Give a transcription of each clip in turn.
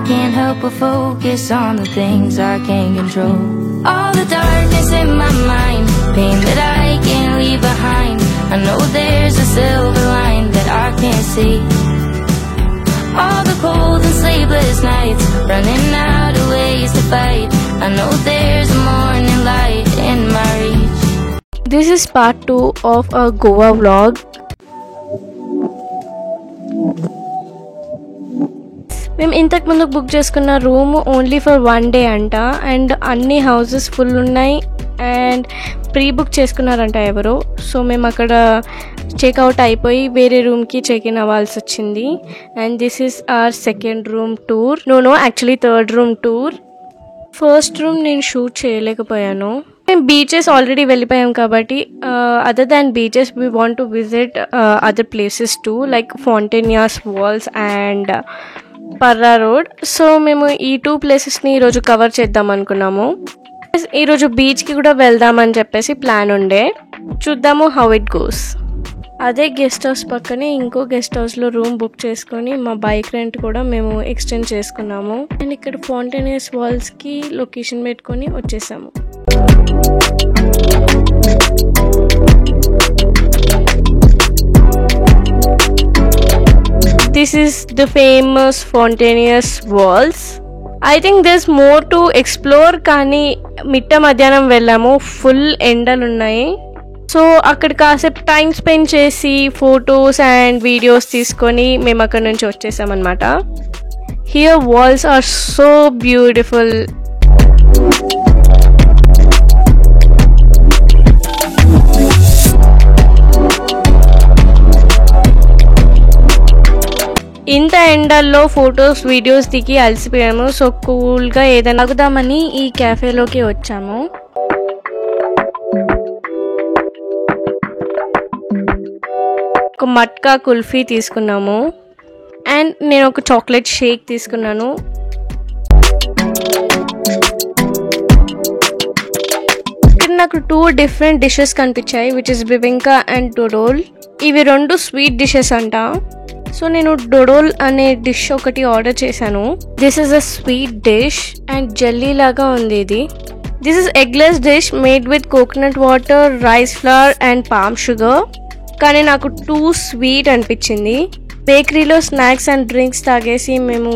can't help but focus on the things I can't control. All the darkness in my mind, pain that I can't leave behind. I know there's a silver line that I can't see. All the cold and sleepless nights, running out of ways to fight. I know there's a morning light in my reach. This is part 2 of a Goa vlog. మేము ఇంతకు ముందు book చేసుకున్న room only for 1 day అంట, and అన్ని houses full ఉన్నాయి and pre book చేసుకున్నారంట ఎవరు. So మేము అక్కడ చెక్అవుట్ అయిపోయి వేరే రూమ్కి చెక్ ఇన్ అవ్వాల్సి వచ్చింది. And this is our second room tour. No actually third room tour. First room నేను షూట్ చేయలేకపోయాను. మేము బీచెస్ ఆల్రెడీ వెళ్ళిపోయాం కాబట్టి other than beaches we want to visit other places too, like Fontainhas walls and Parra road. So మేము ఈ 2 ప్లేసెస్ని ఈరోజు cover చేద్దాం అనుకున్నాము. ఈరోజు బీచ్కి కూడా వెళ్దామని చెప్పేసి ప్లాన్ ఉండే, చూద్దాము హౌ ఇట్ గోస్. అదే గెస్ట్ హౌస్ పక్కనే ఇంకో గెస్ట్ హౌస్లో రూమ్ బుక్ చేసుకొని మా బైక్ రెంట్ కూడా మేము ఎక్స్టెండ్ చేసుకున్నాము. అండ్ ఇక్కడ ఫౌంటైనియర్స్ వాల్స్కి లొకేషన్ పెట్టుకొని వచ్చేసాము. This is the famous Fontainous Walls. I think there's more to explore, కానీ మిట్ట మధ్యాహ్నం వెళ్ళాము, ఫుల్ ఎండలు ఉన్నాయి. సో అక్కడ కాసేపు టైం స్పెండ్ చేసి ఫొటోస్ అండ్ వీడియోస్ తీసుకొని మేము అక్కడ నుంచి వచ్చేసామన్నమాట. Here walls are so beautiful. ఇంత ఎండల్లో ఫొటోస్ వీడియోస్ దిగి అలసిపోయాము. సో కూల్గా ఏదైనా తాగుదామని ఈ క్యాఫేలోకి వచ్చాము. ఒక మట్కా కుల్ఫీ తీసుకున్నాము అండ్ నేను ఒక చాక్లెట్ షేక్ తీసుకున్నాను. ఇక్కడ నాకు 2 డిఫరెంట్ డిషెస్ కనిపించాయి, విచ్ ఇస్ బిబింకా అండ్ డొడోల్. ఇవి 2 స్వీట్ డిషెస్ అంట. సో నేను డొడోల్ అనే డిష్ ఒకటి ఆర్డర్ చేశాను. This is a sweet dish and jelly లాగా ఉంది ఇది. This is eggless dish made with coconut water, rice flower and palm sugar. కానీ నాకు టూ స్వీట్ అనిపించింది. బేకరీలో స్నాక్స్ అండ్ డ్రింక్స్ తాగేసి మేము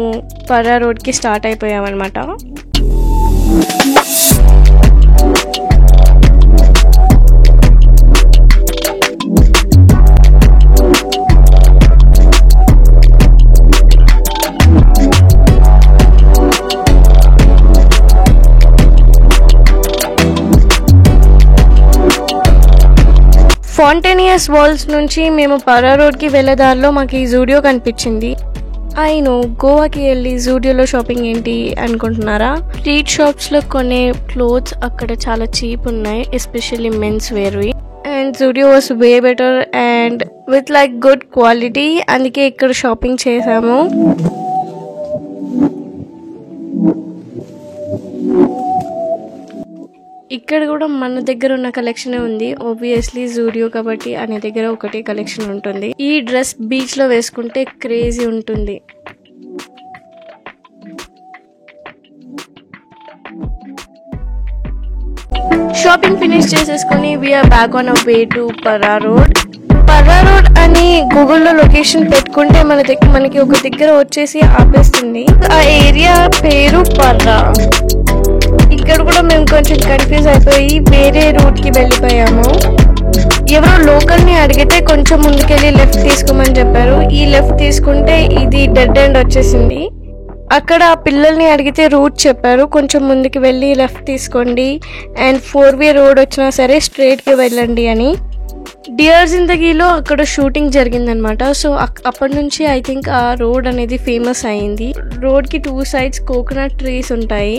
పర్రా రోడ్కి స్టార్ట్ అయిపోయామన్నమాట. ఫౌంటైనియర్స్ వాల్స్ నుంచి మేము పర్రా రోడ్కి వెళ్ళేదారిలో మాకు ఈ జూడియో కనిపించింది. అయినో గోవాకి వెళ్ళి జూడియోలో షాపింగ్ ఏంటి అనుకుంటున్నారా? స్ట్రీట్ షాప్స్లో కొనే క్లోత్స్ అక్కడ చాలా చీప్ ఉన్నాయి, ఎస్పెషల్లీ మెన్స్ వేర్వి. And Zudio was way better and with like good quality. అందుకే ఇక్కడ షాపింగ్ చేసాము. ఇక్కడ కూడా మన దగ్గర ఉన్న కలెక్షనే ఉంది. ఆబ్వియస్లీ జూడియో కాబట్టి అనే దగ్గర ఒకటే కలెక్షన్ ఉంటుంది. ఈ డ్రెస్ బీచ్ లో వేసుకుంటే క్రేజీ ఉంటుంది. షాపింగ్ ఫినిష్ చేసేసుకొని we're back on our way to Parra road. Parra road అని గూగుల్లో లొకేషన్ పెట్టుకుంటే మనకి ఒక దగ్గర వచ్చేసి ఆపేస్తుంది. ఆ ఏరియా పేరు పర్రా. ఇక్కడ కూడా మేము కొంచెం కన్ఫ్యూజ్ అయిపోయి వేరే రూట్ కి వెళ్ళిపోయాము. ఎవరో లోకల్ ని అడిగితే కొంచెం ముందుకెళ్ళి లెఫ్ట్ తీసుకోమని చెప్పారు. ఈ లెఫ్ట్ తీసుకుంటే ఇది డెడ్ ఎండ్ వచ్చేసింది. అక్కడ పిల్లల్ని అడిగితే రూట్ చెప్పారు, కొంచెం ముందుకు వెళ్ళి లెఫ్ట్ తీసుకోండి అండ్ 4-way రోడ్ వచ్చినా సరే స్ట్రైట్ కి వెళ్ళండి అని. డియర్ జిందగీలో అక్కడ షూటింగ్ జరిగిందనమాట. సో అప్పటి నుంచి ఐ థింక్ ఆ రోడ్ అనేది ఫేమస్ అయింది. రోడ్ కి 2 sides కోకోనట్ ట్రీస్ ఉంటాయి.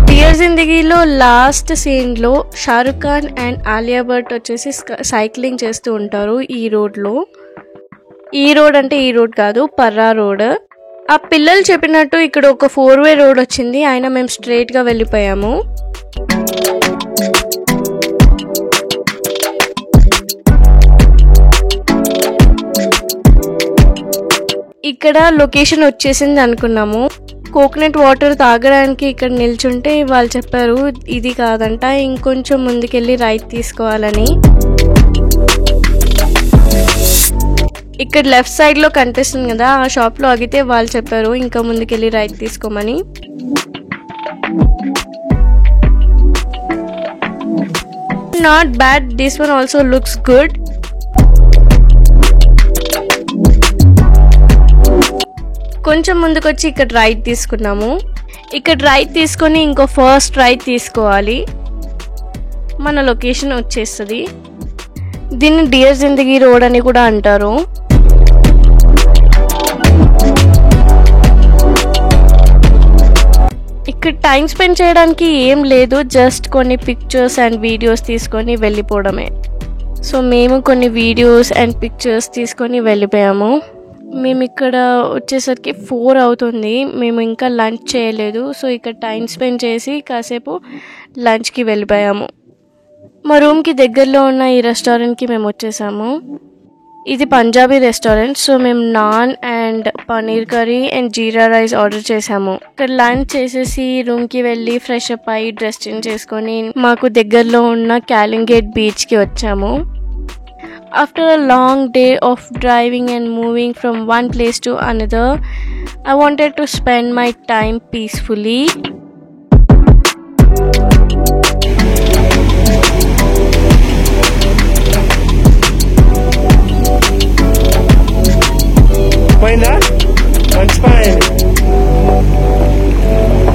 డియర్ జిందగీలో లాస్ట్ సీన్ లో షారుఖ్ ఖాన్ అండ్ ఆలియా భట్ వచ్చేసి సైక్లింగ్ చేస్తూ ఉంటారు ఈ రోడ్ లో. ఈ రోడ్ అంటే ఈ రోడ్ కాదు, పర్రా రోడ్. ఆ పిల్లలు చెప్పినట్టు ఇక్కడ ఒక 4-way రోడ్ వచ్చింది, అయినా మేము స్ట్రైట్ గా వెళ్ళిపోయాము. ఇక్కడ లొకేషన్ వచ్చేసింది అనుకున్నాము. కోకోనట్ వాటర్ తాగడానికి ఇక్కడ నిల్చుంటే వాళ్ళు చెప్పారు ఇది కాదంట, ఇంకొంచెం ముందుకెళ్ళి రైట్ తీసుకోవాలని. ఇక్కడ లెఫ్ట్ సైడ్లో కనిపిస్తుంది కదా, ఆ షాప్లో ఆగితే వాళ్ళు చెప్పారు ఇంకా ముందుకెళ్ళి రైట్ తీసుకోమని. Not bad, this one also looks good. కొంచెం ముందుకొచ్చి ఇక్కడ రైట్ తీసుకున్నాము. ఇక్కడ రైట్ తీసుకొని ఇంకో ఫస్ట్ రైట్ తీసుకోవాలి, మన లొకేషన్ వచ్చేస్తుంది. దీన్ని డియర్ జిందగీ రోడ్ అని కూడా అంటారు. ఇక్కడ టైం స్పెండ్ చేయడానికి ఏం లేదు, జస్ట్ కొన్ని పిక్చర్స్ అండ్ వీడియోస్ తీసుకొని వెళ్ళిపోవడమే. సో మేము కొన్ని వీడియోస్ అండ్ పిక్చర్స్ తీసుకొని వెళ్ళిపోయాము. మేము ఇక్కడ వచ్చేసరికి 4 అవుతుంది, మేము ఇంకా లంచ్ చేయలేదు. సో ఇక్కడ టైం స్పెండ్ చేసి కాసేపు లంచ్కి వెళ్ళిపోయాము. మా రూమ్కి దగ్గరలో ఉన్న ఈ రెస్టారెంట్కి మేము వచ్చేసాము. ఇది పంజాబీ రెస్టారెంట్. సో మేము non and paneer curry and jeera rice order చేసాము. ఇక్కడ లంచ్ చేసేసి రూమ్కి వెళ్ళి ఫ్రెష్ అప్ అయ్యి డ్రెస్ చేంజ్ చేసుకొని మాకు దగ్గరలో ఉన్న క్యాలింగేట్ బీచ్కి వచ్చాము. After a long day of driving and moving from one place to another, I wanted to spend my time peacefully. పోయిందా? మంచి పని.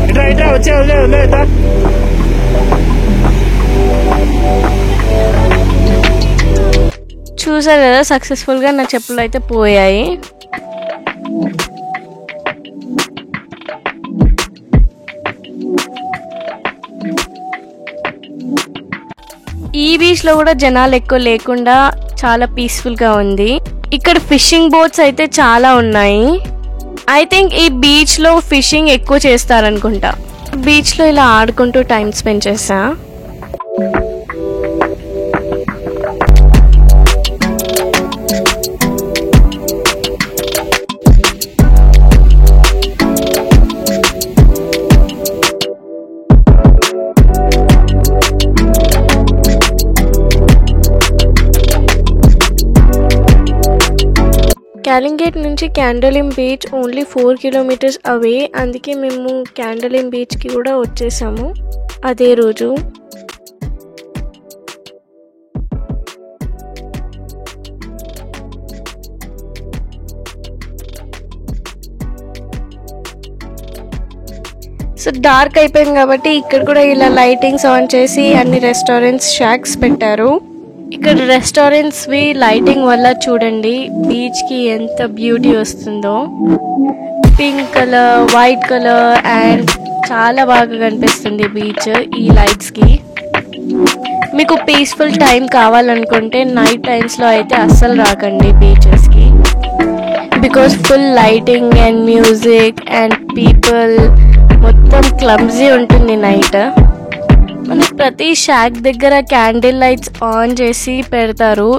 ఇట్లా వచ్చే వదిలేదా? చూసారు కదా, సక్సెస్ఫుల్గా నా చెప్పులు అయితే పోయాయి. ఈ బీచ్లో కూడా జనాలు ఎక్కువ లేకుండా చాలా పీస్ఫుల్గా ఉంది. ఇక్కడ ఫిషింగ్ బోట్స్ అయితే చాలా ఉన్నాయి. ఐ థింక్ ఈ బీచ్లో ఫిషింగ్ ఎక్కువ చేస్తారనుకుంటా. బీచ్లో ఇలా ఆడుకుంటూ టైం స్పెండ్ చేసా. క్యాలింగేట్ నుంచి క్యాండోలిం బీచ్ ఓన్లీ 4 కిలోమీటర్స్ అవే. అందుకే మేము క్యాండోలిం బీచ్కి కూడా వచ్చేసాము అదే రోజు. సో డార్క్ అయిపోయింది కాబట్టి ఇక్కడ కూడా ఇలా లైటింగ్స్ ఆన్ చేసి అన్ని రెస్టారెంట్స్ షాక్స్ పెట్టారు. ఇక్కడ రెస్టారెంట్స్వి లైటింగ్ వల్ల చూడండి బీచ్కి ఎంత బ్యూటీ వస్తుందో. Pink colour, white colour and చాలా బాగా కనిపిస్తుంది బీచ్ ఈ లైట్స్కి. మీకు పీస్ఫుల్ టైం కావాలనుకుంటే నైట్ టైమ్స్లో అయితే అస్సలు రాకండి బీచెస్కి, because full lighting and music and people, మొత్తం క్లమ్జీ ఉంటుంది నైట్. మనకి ప్రతి షాక్ దగ్గర క్యాండిల్ లైట్స్ ఆన్ చేసి పెడతారు.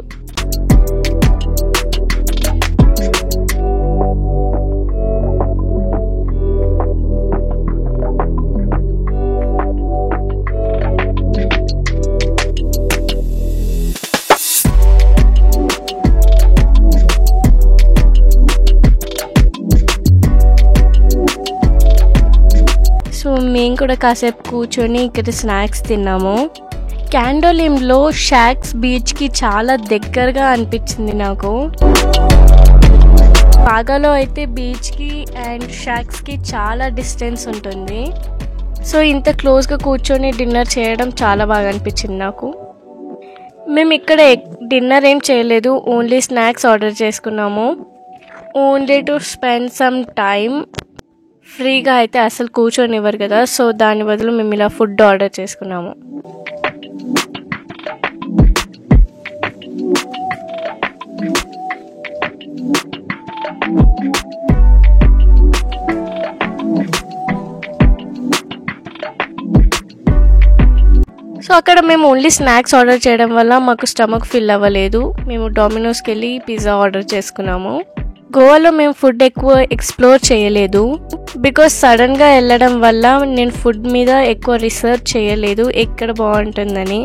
సో మేము కూడా కాసేపు కూర్చొని ఇక్కడ స్నాక్స్ తిన్నాము. క్యాండోలింలో షాక్స్ బీచ్కి చాలా దగ్గరగా అనిపించింది నాకు. బాగాలో అయితే బీచ్కి అండ్ షాక్స్కి చాలా డిస్టెన్స్ ఉంటుంది. సో ఇంత క్లోజ్గా కూర్చొని డిన్నర్ చేయడం చాలా బాగా అనిపించింది నాకు. మేము ఇక్కడ డిన్నర్ ఏం చేయలేదు, ఓన్లీ స్నాక్స్ ఆర్డర్ చేసుకున్నాము. Only to spend some time. ఫ్రీగా అయితే అసలు కూర్చొనివ్వరు కదా, సో దాని బదులు మేము ఇలా ఫుడ్ ఆర్డర్ చేసుకున్నాము. సో అక్కడ మేము ఓన్లీ స్నాక్స్ ఆర్డర్ చేయడం వల్ల మాకు స్టమక్ ఫిల్ అవ్వలేదు. మేము డొమినోస్కి వెళ్ళి పిజ్జా ఆర్డర్ చేసుకున్నాము. గోవాలో మేము ఫుడ్ ఎక్కువ ఎక్స్ప్లోర్ చేయలేదు బికాస్ సడన్గా వెళ్ళడం వల్ల నేను ఫుడ్ మీద ఎక్కువ రీసెర్చ్ చేయలేదు ఎక్కడ బాగుంటుందని.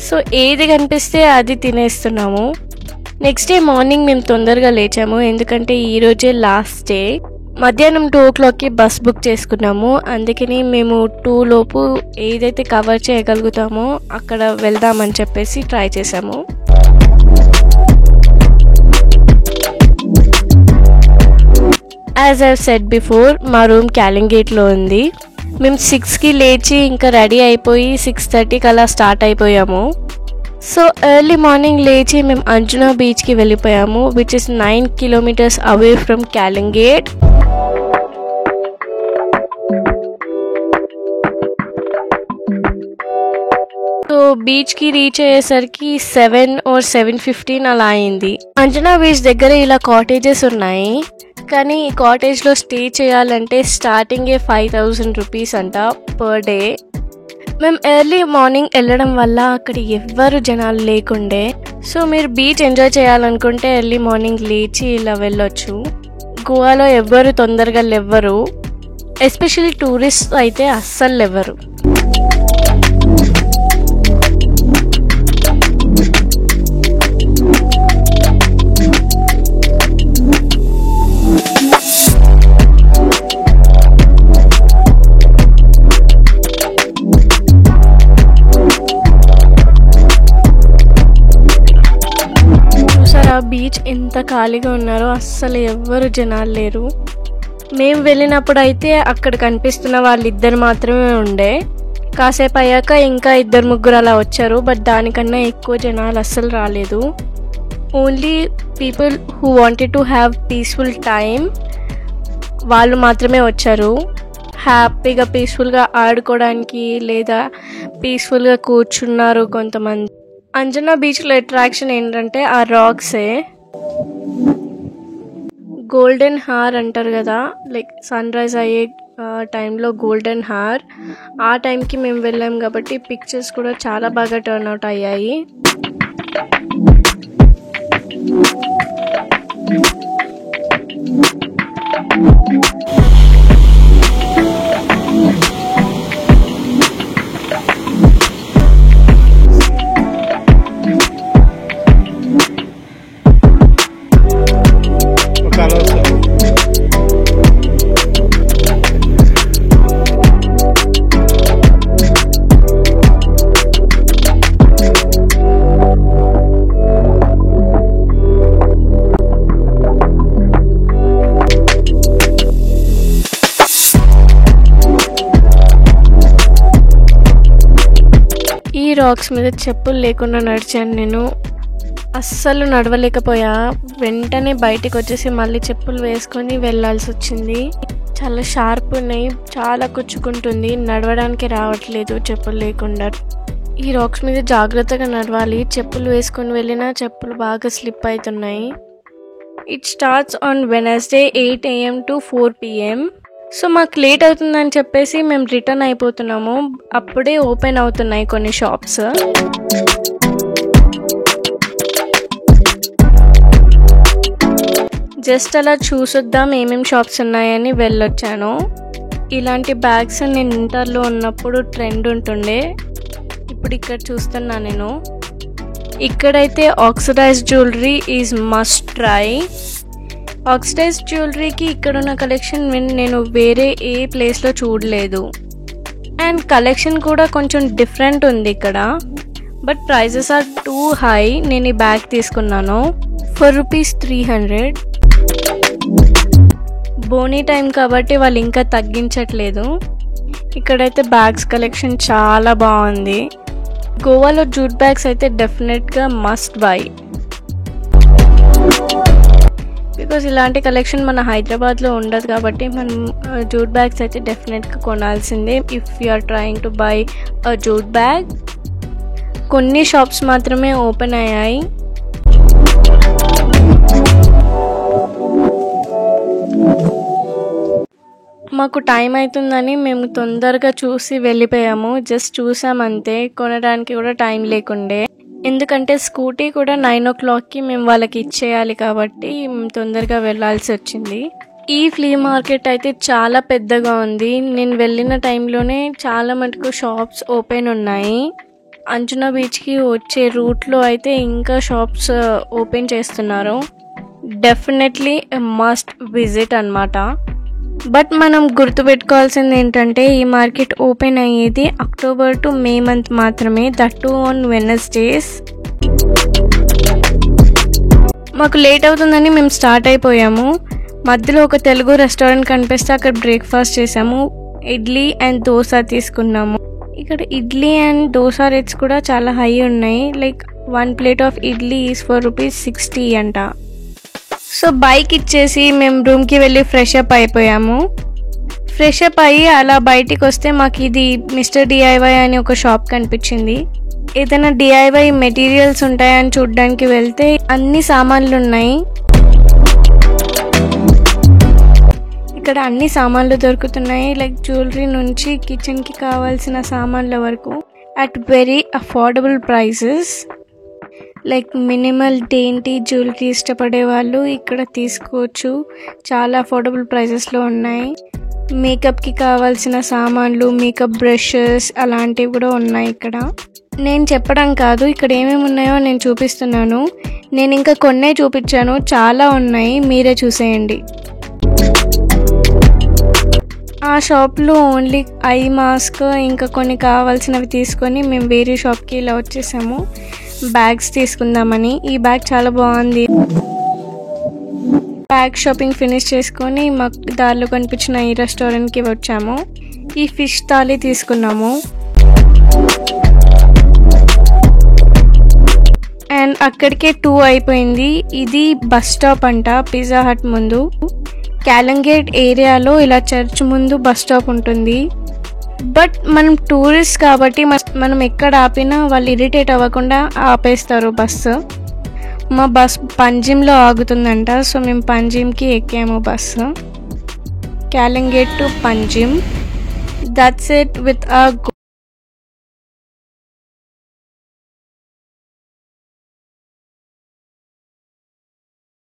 సో ఏది కనిపిస్తే అది తినేస్తున్నాము. నెక్స్ట్ డే మార్నింగ్ మేము తొందరగా లేచాము ఎందుకంటే ఈరోజే లాస్ట్ డే. మధ్యాహ్నం 2 o'clockకి బస్ బుక్ చేసుకున్నాము. అందుకని మేము 2 లోపు ఏదైతే కవర్ చేయగలుగుతామో అక్కడ వెళ్దామని చెప్పేసి ట్రై చేసాము. యాజ్ ఐ సెడ్ బిఫోర్, మా రూమ్ క్యాలింగేట్లో ఉంది. మేము 6కి లేచి ఇంకా రెడీ అయిపోయి 6:30కి అలా స్టార్ట్ అయిపోయాము. సో ఎర్లీ మార్నింగ్ లేచి మేము అంజునా బీచ్కి వెళ్ళిపోయాము, which is 9 kilometers away from Calangute. So బీచ్కి రీచ్ అయ్యేసరికి 7 or 7:15 అలా అయింది. అంజనా బీచ్ దగ్గర ఇలా కాటేజెస్ ఉన్నాయి, కానీ ఈ కాటేజ్లో స్టే చేయాలంటే స్టార్టింగే 5,000 rupees అంట పర్ డే. మేము ఎర్లీ మార్నింగ్ వెళ్ళడం వల్ల అక్కడ ఎవ్వరు జనాలు లేకుండే. సో మీరు బీచ్ ఎంజాయ్ చేయాలనుకుంటే ఎర్లీ మార్నింగ్ లేచి ఇలా వెళ్ళొచ్చు. గోవాలో ఎవ్వరు తొందరగా లేవ్వరు, ఎస్పెషల్లీ టూరిస్ట్ అయితే అస్సలు లేవ్వరు. బీచ్ ఎంత ఖాళీగా ఉన్నారో, అస్సలు ఎవ్వరు జనాలు లేరు. మేము వెళ్ళినప్పుడు అయితే అక్కడ కనిపిస్తున్న వాళ్ళిద్దరు మాత్రమే ఉండే. కాసేపు అయ్యాక ఇంకా 2-3 అలా వచ్చారు, బట్ దానికన్నా ఎక్కువ జనాలు అస్సలు రాలేదు. Only people who wanted to have peaceful time వాళ్ళు మాత్రమే వచ్చారు. హ్యాపీగా పీస్ఫుల్గా ఆడుకోవడానికి లేదా పీస్ఫుల్గా కూర్చున్నారు కొంతమంది. అంజనా బీచ్లో అట్రాక్షన్ ఏంటంటే ఆ రాక్సే. గోల్డెన్ హార్ అంటారు కదా, లైక్ సన్ రైజ్ అయ్యే టైంలో గోల్డెన్ హార్, ఆ టైంకి మేము వెళ్ళాం కాబట్టి పిక్చర్స్ కూడా చాలా బాగా టర్న్ అవుట్ అయ్యాయి. ఈ రాక్స్ మీద చెప్పులు లేకుండా నడిచాను నేను, అస్సలు నడవలేకపోయా. వెంటనే బయటికి వచ్చేసి మళ్ళీ చెప్పులు వేసుకొని వెళ్ళాల్సి వచ్చింది. చాలా షార్ప్ ఉన్నాయి, చాలా కుచ్చుకుంటుంది, నడవడానికి రావట్లేదు చెప్పులు లేకుండా. ఈ రాక్స్ మీద జాగ్రత్తగా నడవాలి, చెప్పులు వేసుకొని వెళ్ళినా చెప్పులు బాగా స్లిప్ అవుతున్నాయి. It starts on Wednesday 8 AM to 4 PM. So మాకు లేట్ అవుతుందని చెప్పేసి మేము రిటర్న్ అయిపోతున్నాము. అప్పుడే ఓపెన్ అవుతున్నాయి కొన్ని షాప్స్. జస్ట్ అలా చూసొద్దాం ఏమేమి షాప్స్ ఉన్నాయని వెళ్ళొచ్చాను. ఇలాంటి బ్యాగ్స్ నేను ఇంటర్లో ఉన్నప్పుడు ట్రెండ్ ఉంటుండే, ఇప్పుడు ఇక్కడ చూస్తున్నా నేను. ఇక్కడైతే oxidised jewellery is must try. Oxidised జ్యువెలరీకి ఇక్కడున్న కలెక్షన్ నేను వేరే ఏ ప్లేస్లో చూడలేదు. అండ్ కలెక్షన్ కూడా కొంచెం డిఫరెంట్ ఉంది ఇక్కడ, but prices are too high. నేను ఈ బ్యాగ్ తీసుకున్నాను ఫర్ ₹300. బోనీ టైం కాబట్టి వాళ్ళు ఇంకా తగ్గించట్లేదు. ఇక్కడైతే బ్యాగ్స్ కలెక్షన్ చాలా బాగుంది. గోవాలో జూట్ బ్యాగ్స్ అయితే డెఫినెట్గా మస్ట్ బై, బికాజ్ ఇలాంటి కలెక్షన్ మన హైదరాబాద్లో ఉండదు కాబట్టి మనం జూట్ బ్యాగ్స్ అయితే డెఫినెట్గా కొనాల్సిందే if you are trying to buy a jute bag. కొన్ని షాప్స్ మాత్రమే ఓపెన్ అయ్యాయి. మాకు టైం అవుతుందని మేము తొందరగా చూసి వెళ్ళిపోయాము. జస్ట్ చూసామంతే, కొనడానికి కూడా టైం లేకుండే. ఎందుకంటే స్కూటీ కూడా 9 o'clockకి మేము వాళ్ళకి ఇచ్చేయాలి కాబట్టి తొందరగా వెళ్ళాల్సి వచ్చింది. ఈ ఫ్లీ మార్కెట్ అయితే చాలా పెద్దగా ఉంది. నేను వెళ్ళిన టైంలోనే చాలా మటుకు షాప్స్ ఓపెన్ ఉన్నాయి. అంజునా బీచ్కి వచ్చే రూట్లో అయితే ఇంకా షాప్స్ ఓపెన్ చేస్తున్నారు. డెఫినెట్లీ మస్ట్ విజిట్ అన్నమాట. బట్ మనం గుర్తుపెట్టుకోవాల్సింది ఏంటంటే ఈ మార్కెట్ ఓపెన్ అయ్యేది అక్టోబర్ టు మే మంత్ మాత్రమే, దట్ టు ఆన్ వెనస్డేస్. మాకు లేట్ అవుతుందని మేము స్టార్ట్ అయిపోయాము. మధ్యలో ఒక తెలుగు రెస్టారెంట్ కనిపిస్తే అక్కడ బ్రేక్ఫాస్ట్ చేసాము. ఇడ్లీ అండ్ దోశ తీసుకున్నాము. ఇక్కడ ఇడ్లీ అండ్ దోశ రేట్స్ కూడా చాలా హై ఉన్నాయి. Like 1 plate of idli is for ₹60 అంట. సో బైక్ ఇచ్చేసి మేము రూమ్కి వెళ్ళి ఫ్రెష్ అప్ అయిపోయాము. ఫ్రెష్ అప్ అయ్యి అలా బయటికి వస్తే మాకు ఇది మిస్టర్ DIY అని ఒక షాప్ కనిపించింది. ఏదైనా DIY మెటీరియల్స్ ఉంటాయని చూడడానికి వెళ్తే అన్ని సామాన్లు ఉన్నాయి. ఇక్కడ అన్ని సామాన్లు దొరుకుతున్నాయి. లైక్ జ్యువెలరీ నుంచి కిచెన్కి కావాల్సిన సామాన్ల వరకు at very affordable prices. Like minimal dainty jewellery ఇష్టపడే వాళ్ళు ఇక్కడ తీసుకోవచ్చు. చాలా అఫోర్డబుల్ ప్రైసెస్లో ఉన్నాయి. మేకప్కి కావాల్సిన సామాన్లు, మేకప్ బ్రషెస్ అలాంటివి కూడా ఉన్నాయి ఇక్కడ. నేను చెప్పడం కాదు, ఇక్కడ ఏమేమి ఉన్నాయో నేను చూపిస్తున్నాను. నేను ఇంకా కొన్నే చూపించాను, చాలా ఉన్నాయి, మీరే చూసేయండి. ఆ షాప్లో ఓన్లీ ఐ మాస్క్ ఇంకా కొన్ని కావాల్సినవి తీసుకొని మేము వేరే షాప్కి ఇలా వచ్చేసాము బ్యాగ్స్ తీసుకుందామని. ఈ బ్యాగ్ చాలా బాగుంది. బ్యాగ్ షాపింగ్ ఫినిష్ చేసుకొని మాకు దారిలో కనిపించిన ఈ రెస్టారెంట్కి వచ్చాము. ఈ ఫిష్ థాలీ తీసుకున్నాము. అండ్ అక్కడికే 2 అయిపోయింది. ఇది బస్ స్టాప్ అంట, పిజ్జా హట్ ముందు. క్యాలంగేట్ ఏరియాలో ఇలా చర్చ్ ముందు బస్ స్టాప్ ఉంటుంది. బట్ మనం టూరిస్ట్ కాబట్టి మనం ఎక్కడ ఆపినా వాళ్ళు ఇరిటేట్ అవ్వకుండా ఆపేస్తారు బస్సు. మా బస్ పంజిమ్లో ఆగుతుందంట. సో మేము పంజిమ్కి ఎక్కాము bus. Calangute to Panjim. That's it with a